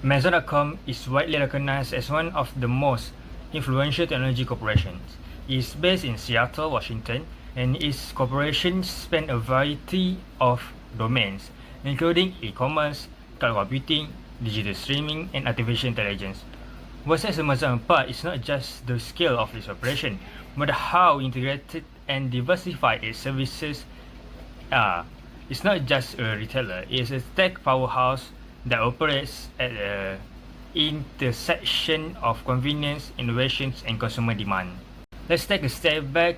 Amazon.com is widely recognized as one of the most influential technology corporations. It is based in Seattle, Washington, and its corporations span a variety of domains, including e-commerce, cloud computing, digital streaming, and artificial intelligence. What sets Amazon apart is not just the scale of its operation, but how integrated and diversified its services are. It's not just a retailer, it's a tech powerhouse that operates at the intersection of convenience, innovations, and consumer demand. Let's take a step back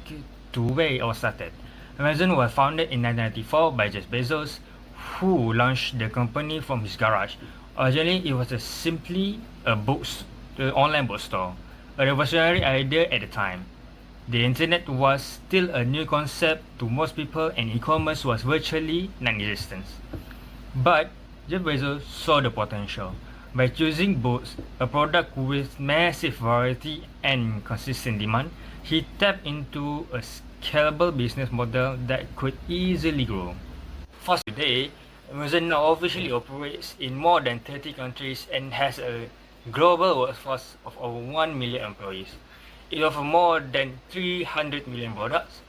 to where it all started. Amazon was founded in 1994 by Jeff Bezos, who launched the company from his garage. Originally, it was simply an online bookstore, a revolutionary idea at the time. The internet was still a new concept to most people and e-commerce was virtually non-existent. But Jeff Bezos saw the potential. By choosing books, a product with massive variety and consistent demand, he tapped into a scalable business model that could easily grow. Fast today, Amazon now officially operates in more than 30 countries and has a global workforce of over 1 million employees. It offers more than 300 million products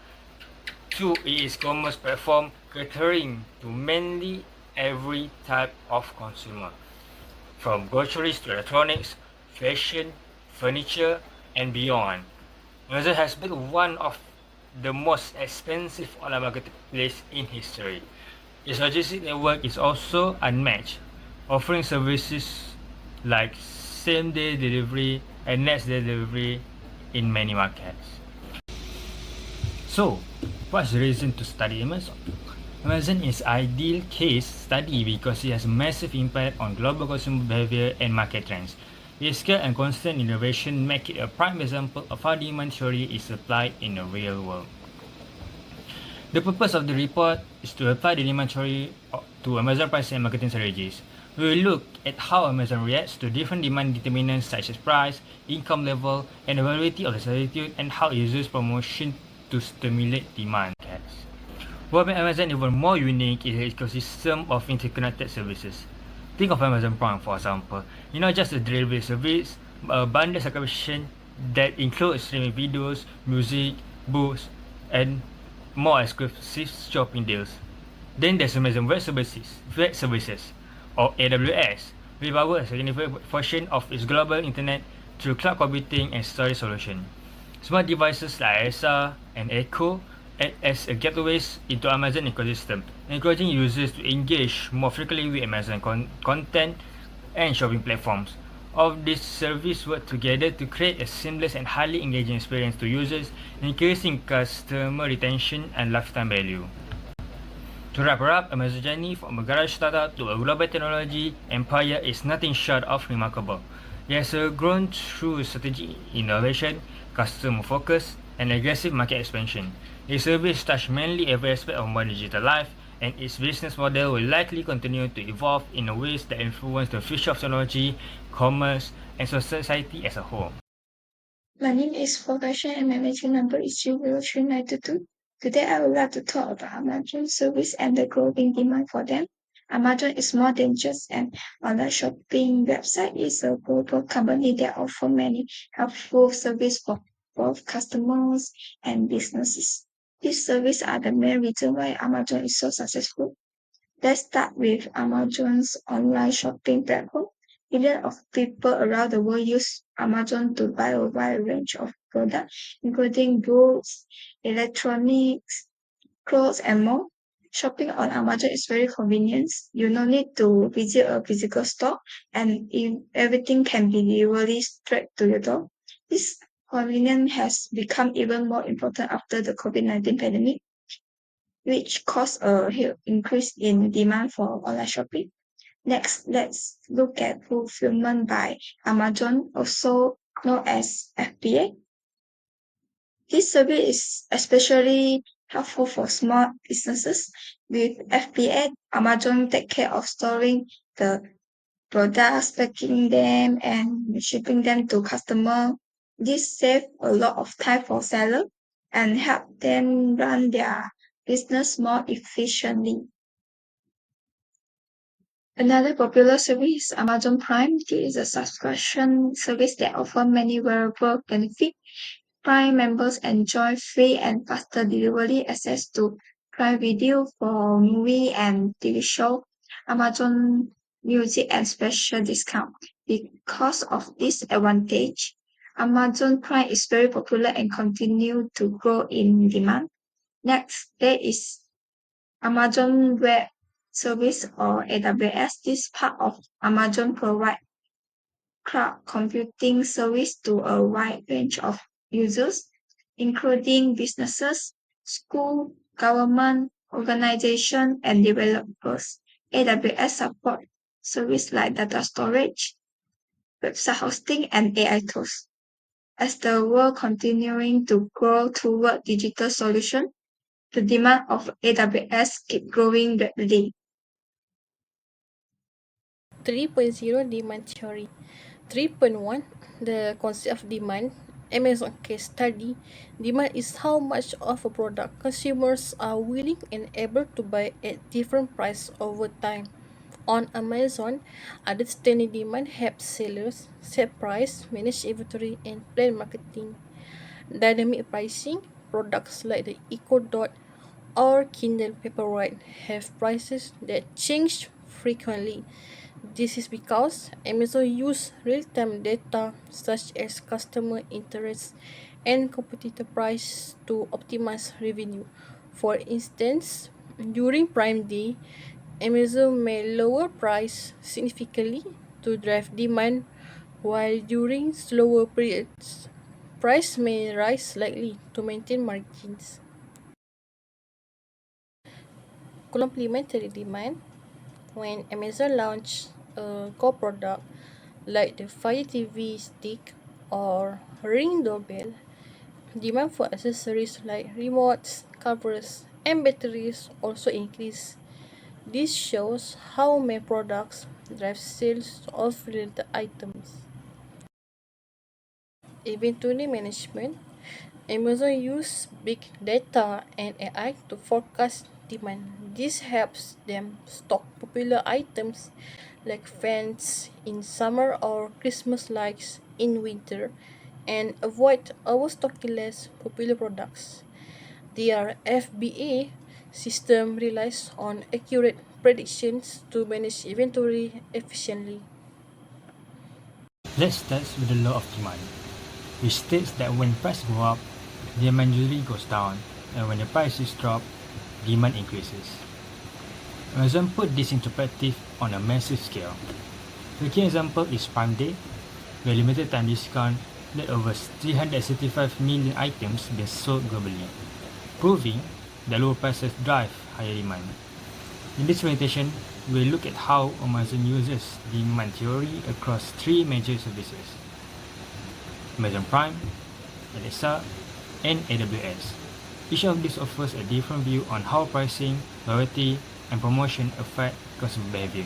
through its commerce platform, catering to mainly every type of consumer, from groceries to electronics, fashion, furniture, and beyond. Amazon has built one of the most expensive online marketplace in history. Its logistics network is also unmatched, offering services like same-day delivery and next-day delivery in many markets. So, what's the reason to study Amazon? Amazon is ideal case study because it has a massive impact on global consumer behavior and market trends. Its scale and constant innovation make it a prime example of how demand theory is applied in the real world. The purpose of the report is to apply the demand theory to Amazon pricing and marketing strategies. We will look at how Amazon reacts to different demand determinants such as price, income level, and availability of the substitute, and how it uses promotion to stimulate demand. What makes Amazon even more unique is its ecosystem of interconnected services. Think of Amazon Prime, for example. It's not just a delivery service, but a bundle subscription that includes streaming videos, music, books, and more exclusive shopping deals. Then there's Amazon Web Services, or AWS, which powers a significant portion of its global internet through cloud computing and storage solution. Smart devices like Alexa and Echo act as a gateways into Amazon ecosystem, encouraging users to engage more frequently with Amazon content and shopping platforms. All of these services work together to create a seamless and highly engaging experience to users, increasing customer retention and lifetime value. To wrap up, Amazon's journey from a garage startup to a global technology empire is nothing short of remarkable. It has grown through strategic innovation, customer focus, and aggressive market expansion. Its service touch mainly every aspect of modern digital life, and its business model will likely continue to evolve in ways that influence the future of technology, commerce, and society as a whole. My name is Prakash and my meeting number is 03922. Today I would like to talk about Amazon service and the growing demand for them. Amazon is more than just an online shopping website. It's a global company that offers many helpful services for both customers and businesses. These services are the main reason why Amazon is so successful. Let's start with Amazon's online shopping platform. Millions of people around the world use Amazon to buy a wide range of products, including books, electronics, clothes, and more. Shopping on Amazon is very convenient. You no need to visit a physical store, and everything can be delivered straight to your door. This convenience has become even more important after the COVID-19 pandemic, which caused a huge increase in demand for online shopping. Next, let's look at fulfillment by Amazon, also known as FBA. This service is especially helpful for small businesses. With FBA, Amazon take care of storing the products, packing them, and shipping them to customer. This save a lot of time for seller and help them run their business more efficiently. Another popular service is Amazon Prime. This is a subscription service that offers many wearable benefits. Prime members enjoy free and faster delivery access to Prime Video for movie and TV show, Amazon Music and special discount. Because of this advantage, Amazon Prime is very popular and continue to grow in demand. Next, there is Amazon Web Service or AWS. This part of Amazon provides cloud computing service to a wide range of users, including businesses, school, government, organizations, and developers. AWS support services like data storage, website hosting, and AI tools. As the world continuing to grow toward digital solutions, the demand of AWS keep growing rapidly. 3.0 Demand Theory. 3.1 The concept of demand. Amazon case study. Demand is how much of a product consumers are willing and able to buy at different price over time. On Amazon, understanding demand helps sellers set price, manage inventory, and plan marketing. Dynamic pricing. Products like the Echo Dot or Kindle Paperwhite have prices that change frequently. This is because Amazon use real-time data such as customer interest and competitor price to optimize revenue. For instance, during Prime Day, Amazon may lower price significantly to drive demand, while during slower periods, price may rise slightly to maintain margins. Complementary demand. When Amazon launched a core product like the Fire TV stick or Ring doorbell, demand for accessories like remotes, covers, and batteries also increased. This shows how many products drive sales of related items. Inventory management. Amazon uses big data and AI to forecast demand. This helps them stock popular items like fans in summer or Christmas lights in winter and avoid overstocking less popular products. Their FBA system relies on accurate predictions to manage inventory efficiently. Let's start with the law of demand, which states that when prices go up, demand usually goes down, and when the prices drop, demand increases. Amazon put this into practice on a massive scale. The key example is Prime Day, where limited time discount let over 365 million items be sold globally, proving that lower prices drive higher demand. In this presentation, we'll look at how Amazon uses demand theory across three major services: Amazon Prime, Alexa, and AWS. Each of these offers a different view on how pricing, loyalty, and promotion affect consumer behavior.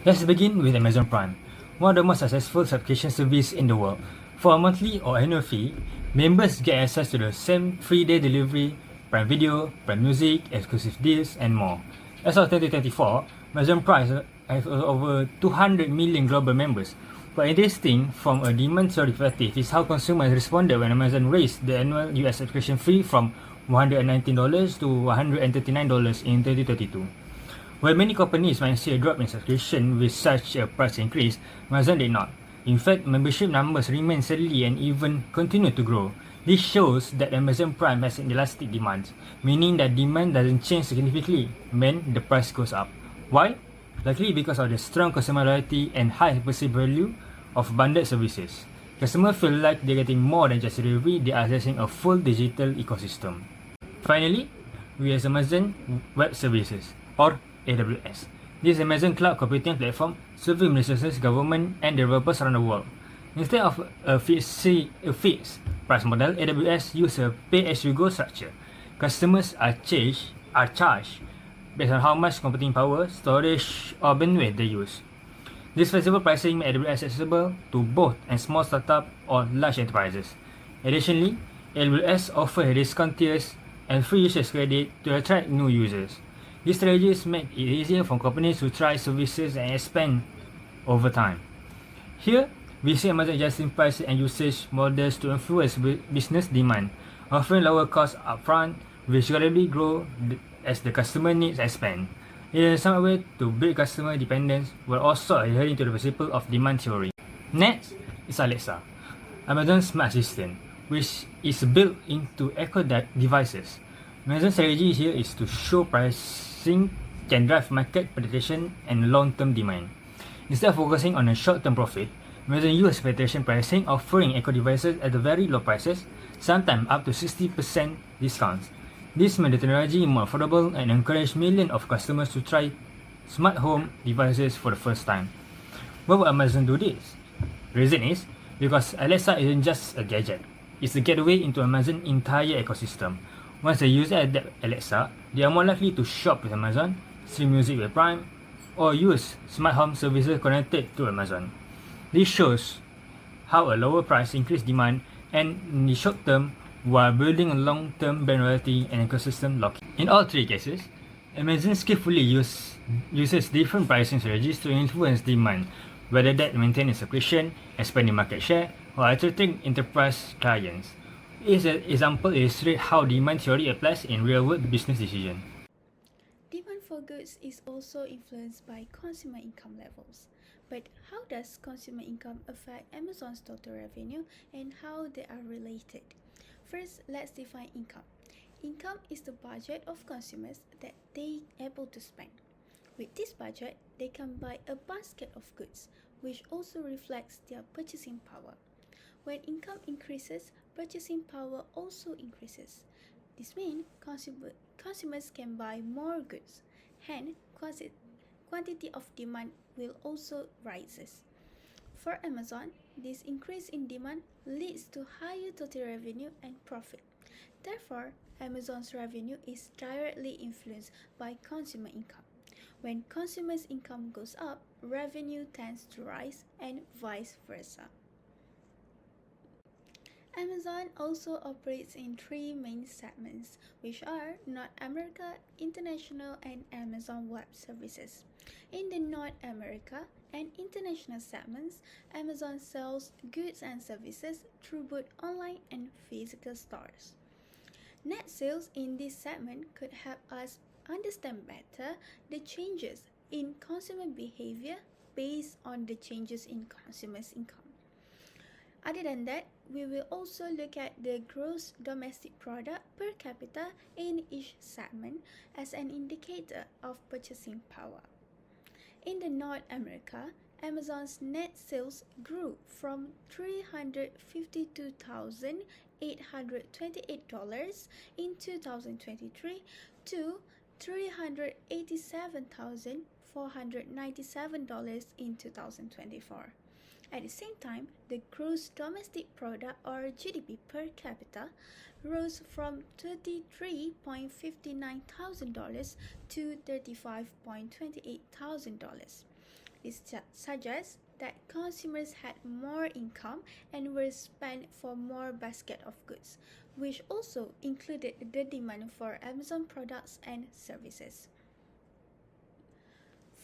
Let's begin with Amazon Prime, one of the most successful subscription services in the world. For a monthly or annual fee, members get access to the same free-day delivery, Prime Video, Prime Music, exclusive deals, and more. As of 2024, Amazon Prime has over 200 million global members. What's interesting from a demand theory perspective is how consumers responded when Amazon raised the annual US subscription fee from $119 to $139 in 2022. While many companies might see a drop in subscription with such a price increase, Amazon did not. In fact, membership numbers remain steady and even continue to grow. This shows that Amazon Prime has an elastic demand, meaning that demand doesn't change significantly when the price goes up. Why? Likely because of the strong consumer loyalty and high perceived value of bundled services. Customers feel like they're getting more than just delivery, they are accessing a full digital ecosystem. Finally, we have Amazon Web Services, or AWS. This is Amazon cloud computing platform serving resources, government, and developers around the world. Instead of a fixed price model, AWS uses a pay-as-you-go structure. Customers are charged based on how much computing power, storage, or bandwidth they use. This flexible pricing makes AWS accessible to both and small startup or large enterprises. Additionally, AWS offers discount tiers and free users credit to attract new users. These strategies make it easier for companies to try services and expand over time. Here, we see Amazon adjusting price and usage models to influence business demand, offering lower costs upfront, which gradually grow as the customer needs expand. It is some way to build customer dependence while also adhering to the principle of demand theory. Next is Alexa, Amazon's smart assistant, which is built into Echo devices. Amazon's strategy here is to show pricing can drive market penetration and long-term demand. Instead of focusing on a short-term profit, Amazon uses penetration pricing, offering Echo devices at very low prices, sometimes up to 60% discounts. This made the technology more affordable and encouraged millions of customers to try smart home devices for the first time. Why would Amazon do this? Reason is because Alexa isn't just a gadget. It's a gateway into Amazon's entire ecosystem. Once a user adopts Alexa, they are more likely to shop with Amazon, stream music with Prime, or use smart home services connected to Amazon. This shows how a lower price increases demand and in the short term while building a long-term brand loyalty and ecosystem lock-in. In all three cases, Amazon skillfully uses different pricing strategies to influence demand, whether that maintaining subscription, expanding market share, or attracting enterprise clients. This example illustrates how demand theory applies in real-world business decisions. Demand for goods is also influenced by consumer income levels. But how does consumer income affect Amazon's total revenue and how they are related? First, let's define income. Income is the budget of consumers that they are able to spend. With this budget, they can buy a basket of goods, which also reflects their purchasing power. When income increases, purchasing power also increases. This means consumers can buy more goods. Hence, quantity of demand will also rises. For Amazon, this increase in demand leads to higher total revenue and profit. Therefore, Amazon's revenue is directly influenced by consumer income. When consumers' income goes up, revenue tends to rise and vice versa. Amazon also operates in three main segments, which are North America, International, and Amazon Web Services. In the North America and International segments, Amazon sells goods and services through both online and physical stores. Net sales in this segment could help us understand better the changes in consumer behavior based on the changes in consumers' income. Other than that, we will also look at the gross domestic product per capita in each segment as an indicator of purchasing power. In the North America, Amazon's net sales grew from $352,828 in 2023 to $387,497 in 2024. At the same time, the gross domestic product or GDP per capita rose from $33,590 to $35,28000. This suggests that consumers had more income and were spent for more basket of goods, which also included the demand for Amazon products and services.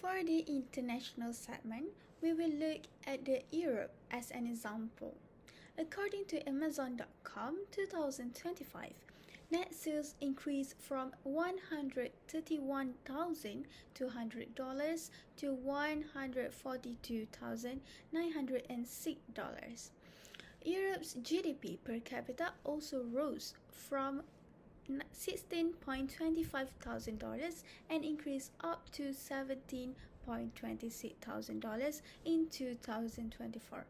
For the international segment, we will look at the Europe as an example. According to Amazon.com 2025, net sales increased from $131,200 to $142,906. Europe's GDP per capita also rose from $16,25,000 and increased up to $17,26,000 in 2024.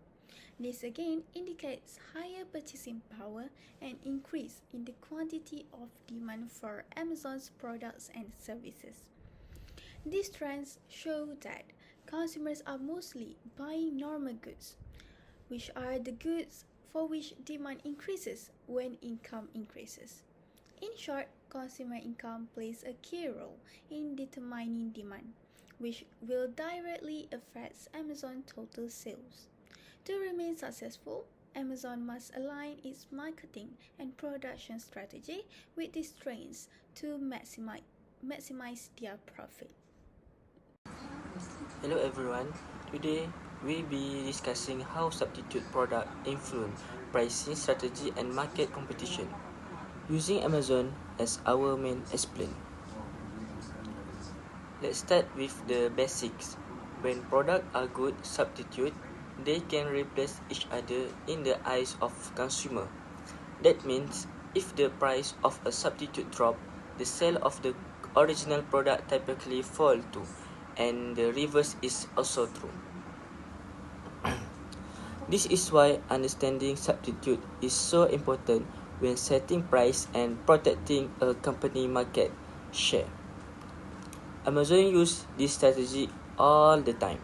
This again indicates higher purchasing power and increase in the quantity of demand for Amazon's products and services. These trends show that consumers are mostly buying normal goods, which are the goods for which demand increases when income increases. In short, consumer income plays a key role in determining demand, which will directly affect Amazon's total sales. To remain successful, Amazon must align its marketing and production strategy with these trends to maximize maximize their profit. Hello everyone, today we'll be discussing how substitute product influence pricing strategy and market competition using Amazon as our main explain. Let's start with the basics. When products are good substitute, they can replace each other in the eyes of consumer. That means if the price of a substitute drop, the sale of the original product typically fall too, and the reverse is also true. This is why understanding substitute is so important when setting price and protecting a company market share. Amazon use this strategy all the time.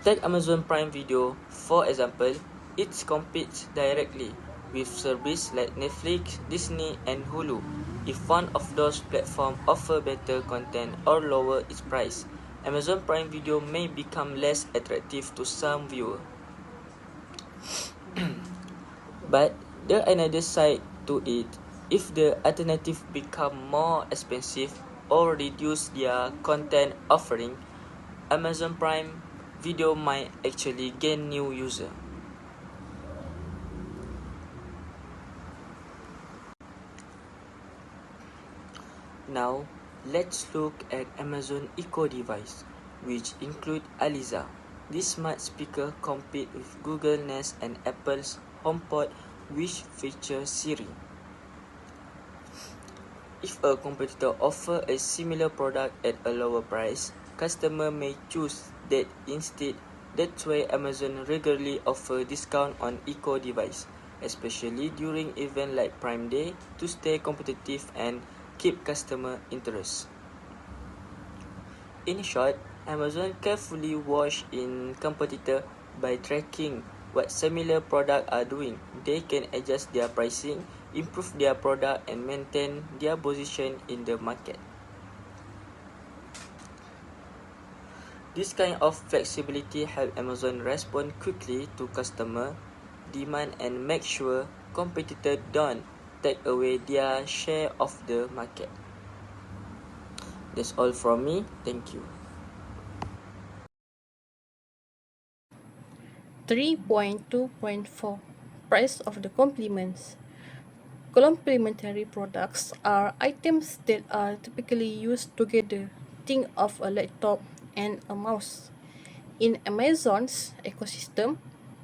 Take Amazon Prime Video, for example, it competes directly with services like Netflix, Disney, and Hulu. If one of those platforms offer better content or lower its price, Amazon Prime Video may become less attractive to some viewers. But there another side to it. If the alternative become more expensive or reduce their content offering, Amazon Prime Video might actually gain new users. Now, let's look at Amazon Echo device, which include Alexa. This smart speaker compete with Google Nest and Apple's HomePod, which features Siri. If a competitor offers a similar product at a lower price, customers may choose that instead. That's why Amazon regularly offers discounts on Echo device, especially during events like Prime Day, to stay competitive and keep customer interest. In short, Amazon carefully watch in competitor by tracking what similar products are doing. They can adjust their pricing, improve their product, and maintain their position in the market. This kind of flexibility helps Amazon respond quickly to customer demand and make sure competitors don't take away their share of the market. That's all from me. Thank you. 3.2.4 Price of the complements. Complementary products are items that are typically used together. Think of a laptop and a mouse. In Amazon's ecosystem,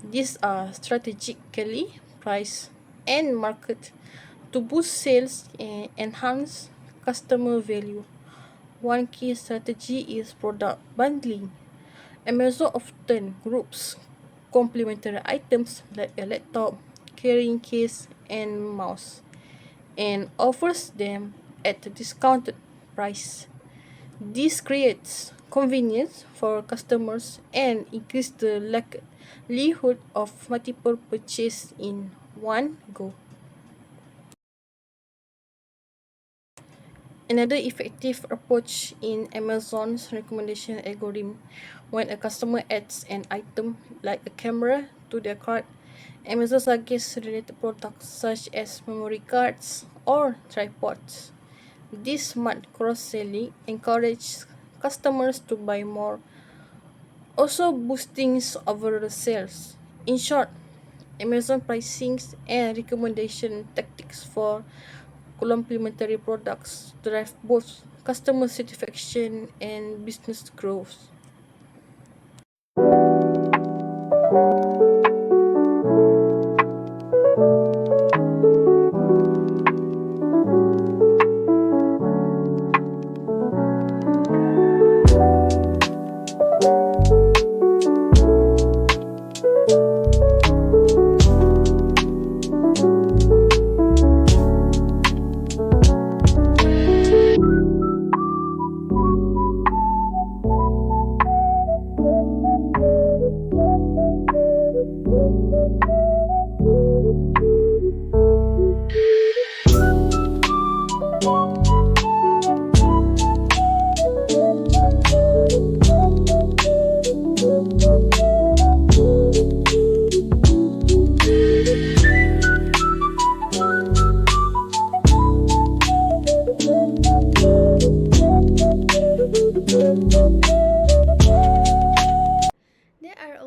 these are strategically priced and marketed to boost sales and enhance customer value. One key strategy is product bundling. Amazon often groups complementary items like a laptop, carrying case, and mouse, and offers them at a discounted price. This creates convenience for customers and increases the likelihood of multiple purchases in one go. Another effective approach in Amazon's recommendation algorithm, when a customer adds an item like a camera to their cart, Amazon suggests related products such as memory cards or tripods. This smart cross-selling encourages customers to buy more, also boosting overall sales. In short, Amazon pricing and recommendation tactics for complementary products drive both customer satisfaction and business growth.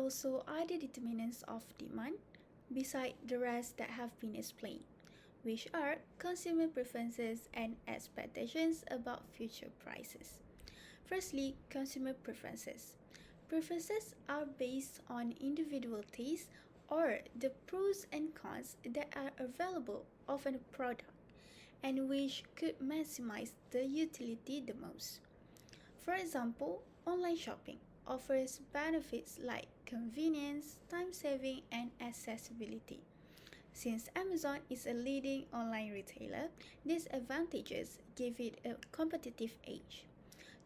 also other determinants of demand, beside the rest that have been explained, which are consumer preferences and expectations about future prices. Firstly, consumer preferences. Preferences are based on individual tastes or the pros and cons that are available of a product and which could maximize the utility the most. For example, online shopping offers benefits like convenience, time saving, and accessibility. Since Amazon is a leading online retailer, these advantages give it a competitive edge.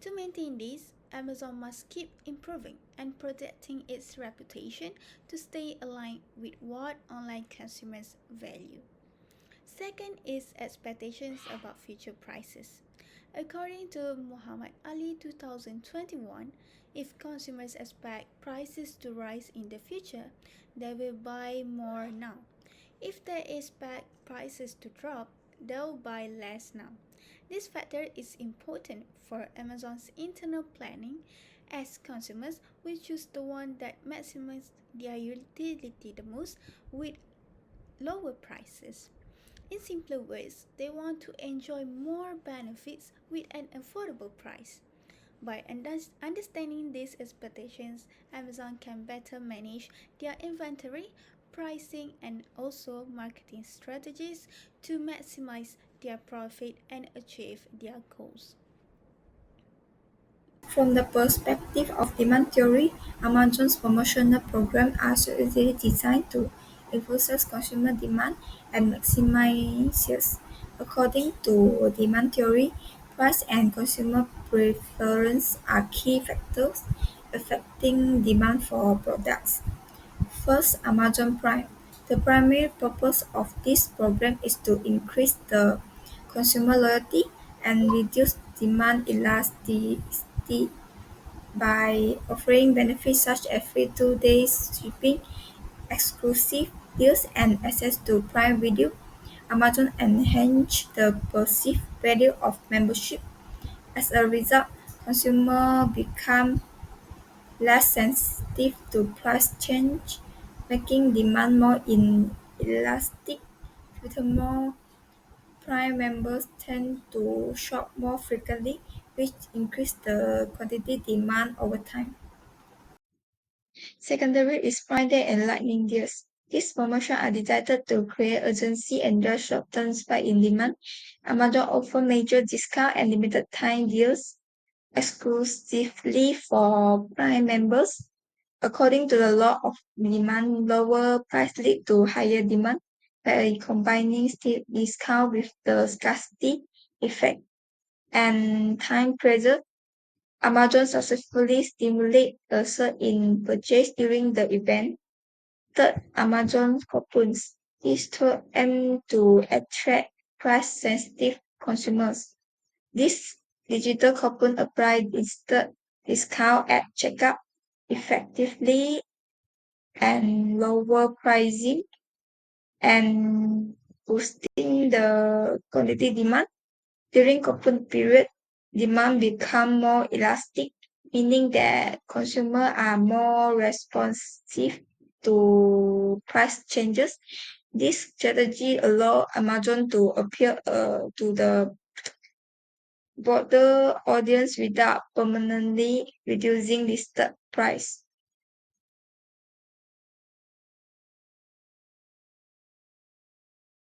To maintain this, Amazon must keep improving and protecting its reputation to stay aligned with what online consumers value. Second is expectations about future prices. According to Muhammad Ali 2021, if consumers expect prices to rise in the future, they will buy more now. If they expect prices to drop, they'll buy less now. This factor is important for Amazon's internal planning as consumers will choose the one that maximizes their utility the most with lower prices. In simpler words, they want to enjoy more benefits with an affordable price. By understanding these expectations, Amazon can better manage their inventory, pricing, and also marketing strategies to maximize their profit and achieve their goals. From the perspective of demand theory, Amazon's promotional programs are strategically designed to influence consumer demand and maximize sales. According to demand theory, price and consumer preference are key factors affecting demand for products. First, Amazon Prime. The primary purpose of this program is to increase the consumer loyalty and reduce demand elasticity by offering benefits such as free 2 days shipping, exclusive deals, and access to Prime Video. Amazon enhances the perceived value of membership. As a result, consumers become less sensitive to price change, making demand more inelastic. Furthermore, Prime members tend to shop more frequently, which increases the quantity demand over time. Secondary is Prime Day and Lightning Deals. These promotions are designed to create urgency and drive short-term spike in demand. Amazon offers major discount and limited time deals exclusively for Prime members. According to the law of demand, lower price lead to higher demand by combining steep discount with the scarcity effect and time pressure. Amazon successfully stimulated a surge in purchase during the event. Third, Amazon coupons. This tool aimed to attract price-sensitive consumers. This digital coupon applied instant discount at checkout effectively and lower pricing and boosting the quantity demand. During coupon period, demand become more elastic, meaning that consumers are more responsive to price changes. This strategy allow Amazon to appeal to the broader audience without permanently reducing listed price.